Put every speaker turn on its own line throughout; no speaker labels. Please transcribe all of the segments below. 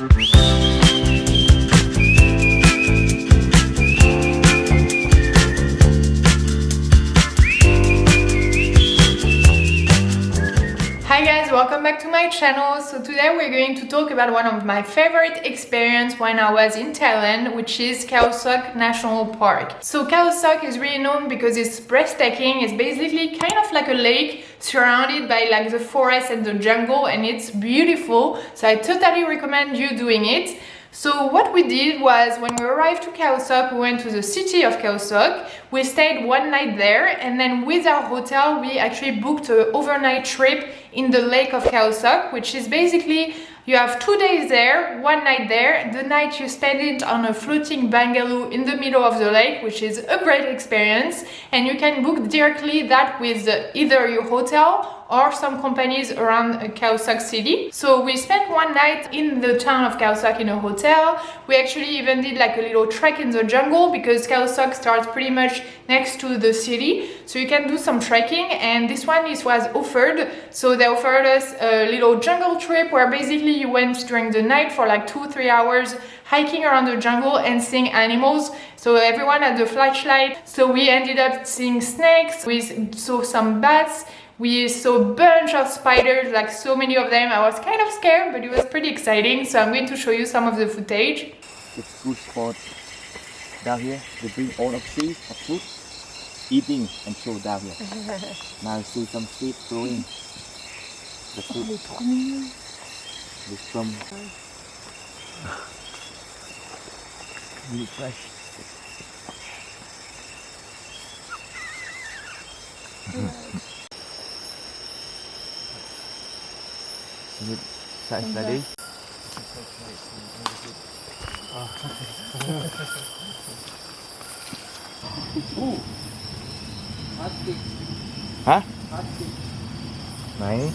Hi guys, welcome back to my channel. So today we're going to talk about one of my favorite experiences when I was in Thailand, which is Khao Sok National Park. So Khao Sok is really known because it's breathtaking. It's basically kind of like a lake surrounded by like the forest and the jungle, and it's beautiful. So I totally recommend you doing it. So what we did was, when we arrived to Khao Sok, we went to the city of Khao Sok. We stayed one night there, and then with our hotel we actually booked an overnight trip in the lake of Khao Sok, which is basically you have 2 days there, one night there. The night you spend it on a floating bungalow in the middle of the lake, which is a great experience, and you can book directly that with either your hotel or some companies around Khao Sok city. So we spent one night in the town of Khao Sok in a hotel. We actually even did like a little trek in the jungle because Khao Sok starts pretty much next to the city, so you can do some trekking, and this one was offered. So they offered us a little jungle trip where basically you went during the night for like 2-3 hours hiking around the jungle and seeing animals. So everyone had the flashlight, so we ended up seeing snakes, we saw some bats, we saw a bunch of spiders, like so many of them. I was kind of scared, but it was pretty exciting. So I'm going to show you some of the footage.
It's good spot down here. They bring all of seeds of food, eating and throw down here. Now you see some seed growing. The food is from really fresh. Study. Hả? Này.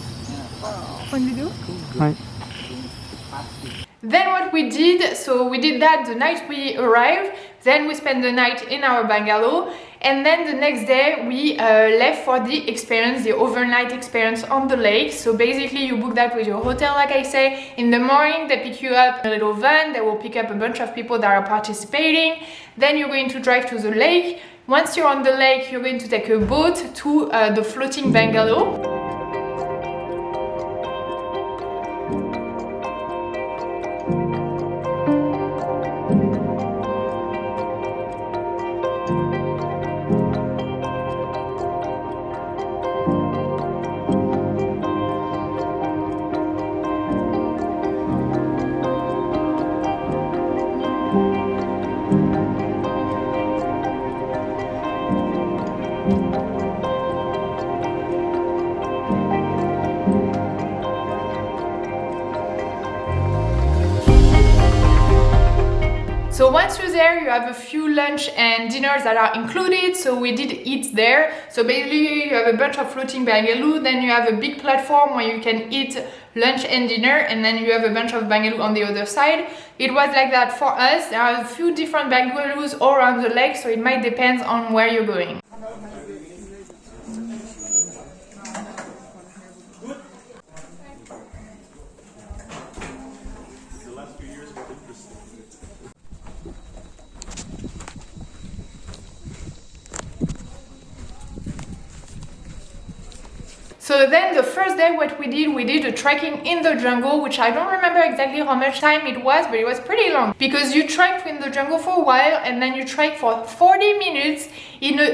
Then what we did, so we did that the night we arrived, then we spent the night in our bungalow, and then the next day we left for the experience, the overnight experience on the lake. So basically you book that with your hotel, like I say. In the morning they pick you up in a little van, they will pick up a bunch of people that are participating. Then you're going to drive to the lake. Once you're on the lake, you're going to take a boat to the floating bungalow. So once you're there, you have a few lunch and dinners that are included. So we did eat there. So basically you have a bunch of floating bungalow, then you have a big platform where you can eat lunch and dinner, and then you have a bunch of bungalow on the other side. It was like that for us. There are a few different bungalows all around the lake, so it might depend on where you're going. So then the first day what we did a trekking in the jungle, which I don't remember exactly how much time it was, but it was pretty long. Because you trekked in the jungle for a while, and then you trekked for 40 minutes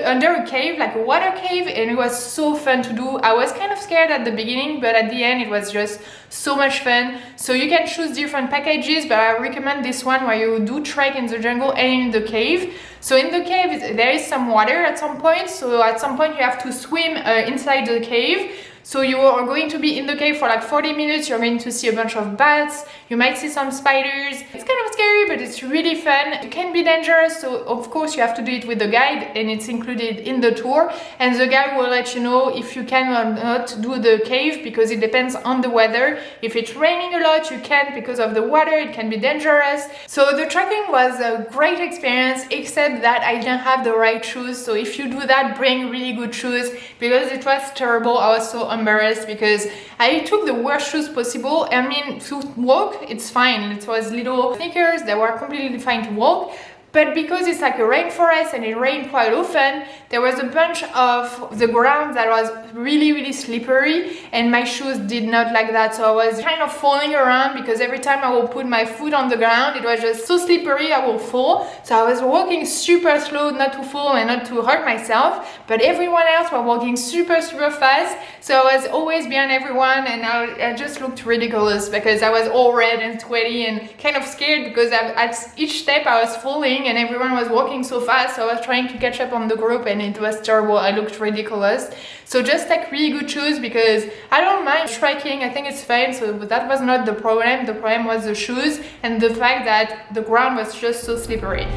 under a cave, like a water cave, and it was so fun to do. I was kind of scared at the beginning, but at the end it was just so much fun. So you can choose different packages, but I recommend this one where you do trek in the jungle and in the cave. So in the cave there is some water at some point, so at some point you have to swim inside the cave. So you are going to be in the cave for like 40 minutes, you're going to see a bunch of bats, you might see some spiders. It's kind of scary, but it's really fun. It can be dangerous, so of course you have to do it with a guide, and it's included in the tour. And the guide will let you know if you can or not do the cave, because it depends on the weather. If it's raining a lot, you can't because of the water, it can be dangerous. So the trekking was a great experience, except that I didn't have the right shoes. So if you do that, bring really good shoes, because it was terrible. I was so embarrassed because I took the worst shoes possible. I mean, to walk, it's fine. It was little sneakers that were completely fine to walk. But because it's like a rainforest and it rained quite often, there was a bunch of the ground that was really slippery, and my shoes did not like that. So I was kind of falling around because every time I will put my foot on the ground, it was just so slippery I will fall. So I was walking super slow, not to fall and not to hurt myself, but everyone else were walking super fast. So I was always behind everyone, and I just looked ridiculous because I was all red and sweaty and kind of scared because at each step I was falling and everyone was walking so fast. So I was trying to catch up on the group and it was terrible. I looked ridiculous. So just like really good shoes, because I don't mind trekking, I think it's fine. So but that was not the problem. The problem was the shoes and the fact that the ground was just so slippery.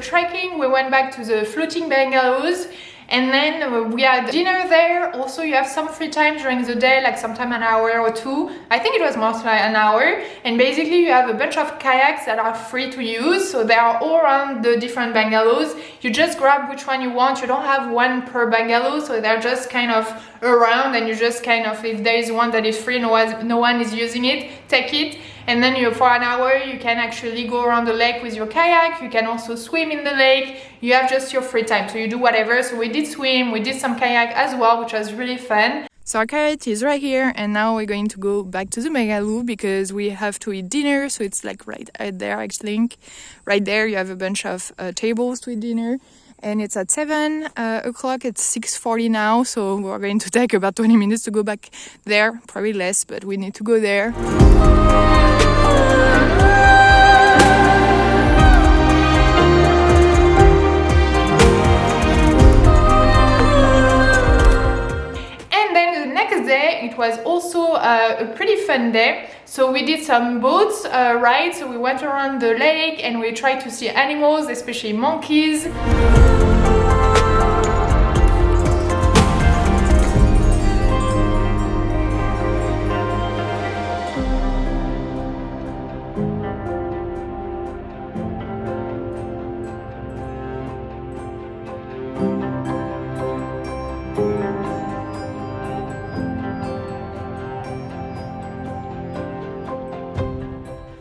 Trekking, we went back to the floating bungalows, and then we had dinner there. Also, you have some free time during the day, like sometime an hour or two. I think it was mostly an hour, and basically you have a bunch of kayaks that are free to use, so they are all around the different bungalows. You just grab which one you want. You don't have one per bungalow, so they're just kind of around, and you just kind of, if there is one that is free, no one is using it, take it. And then for an hour you can actually go around the lake with your kayak. You can also swim in the lake. You have just your free time, so you do whatever. So we did swim, we did some kayak as well, which was really fun. So our kayak is right here, and now we're going to go back to the bungalow because we have to eat dinner. So it's like right there, I think. Right there you have a bunch of tables to eat dinner. And it's at 7 o'clock, it's 6:40 now, so we're going to take about 20 minutes to go back there, probably less, but we need to go there. And then the next day, it was also a pretty fun day. So we did some boats rides, so we went around the lake and we tried to see animals, especially monkeys.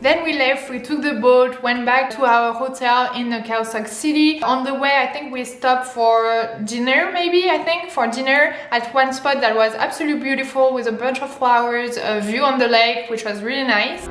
Then we left, we took the boat, went back to our hotel in the Khao Sok City. On the way, I think we stopped for dinner, for dinner at one spot that was absolutely beautiful with a bunch of flowers, a view on the lake, which was really nice.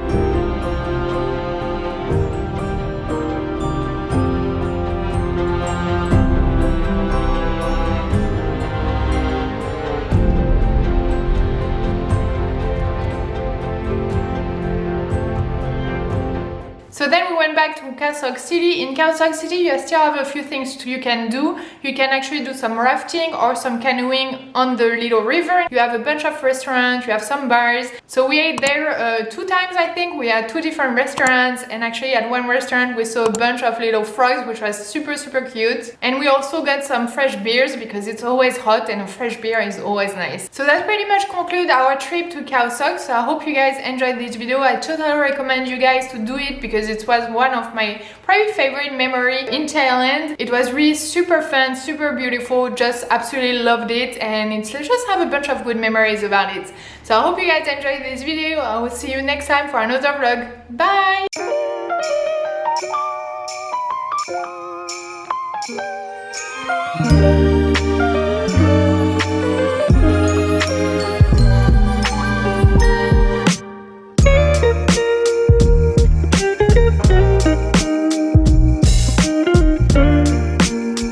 So then we went back to Khao Sok City. In Khao Sok City, you still have a few things you can do. You can actually do some rafting or some canoeing on the little river. You have a bunch of restaurants, you have some bars. So we ate there 2 times, I think. We had 2 different restaurants, and actually at one restaurant we saw a bunch of little frogs, which was super cute. And we also got some fresh beers because it's always hot and a fresh beer is always nice. So that pretty much concludes our trip to Khao Sok. So I hope you guys enjoyed this video. I totally recommend you guys to do it because it was one of my probably favorite memories in Thailand. It was really super fun, super beautiful, just absolutely loved it, and it's just have a bunch of good memories about it. So I hope you guys enjoyed this video. I will see you next time for another vlog. Bye!